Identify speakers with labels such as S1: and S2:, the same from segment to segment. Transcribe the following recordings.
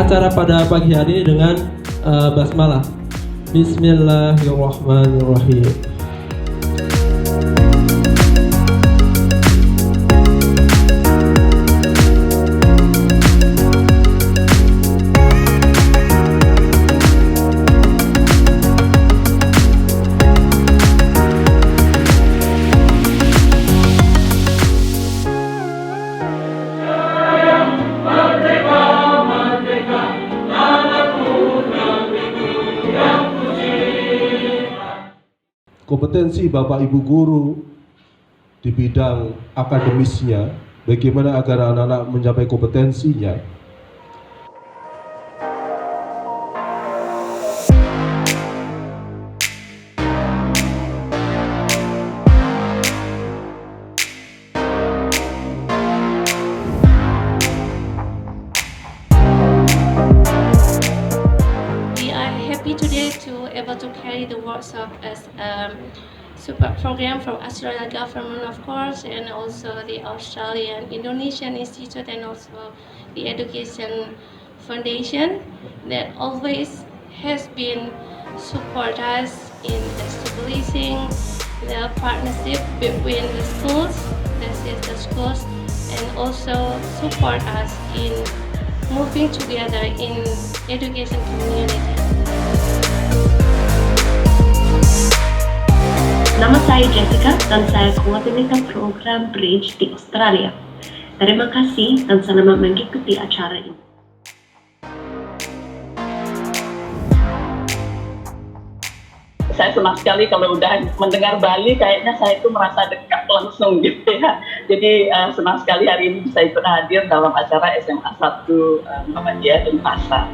S1: acara pada pagi hari ini dengan basmalah. Bismillahirrahmanirrahim.
S2: Kompetensi Bapak Ibu guru di bidang akademisnya, bagaimana agar anak-anak mencapai kompetensinya.
S3: We are happy today to able to carry the workshop as support program from Australian government, of course, and also the Australian Indonesian Institute, and also the Education Foundation that always has been support us in establishing the partnership between the schools, and also support us in moving together in education community.
S4: Nama saya Jessica dan saya koordinator program Bridge di Australia. Terima kasih dan selamat mengikuti acara ini.
S5: Saya senang sekali kalau udah mendengar Bali, kayaknya saya itu merasa dekat langsung gitu ya. Jadi senang sekali hari ini bisa ikut hadir dalam acara SMA 1 Muhammadiyah Denpasar.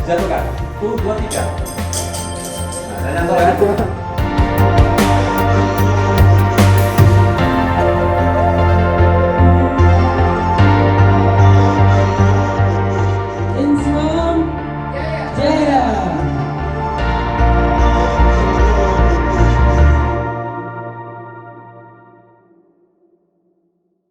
S6: Jatuhkan. 1, 2, 3. Nah, dan yang terakhir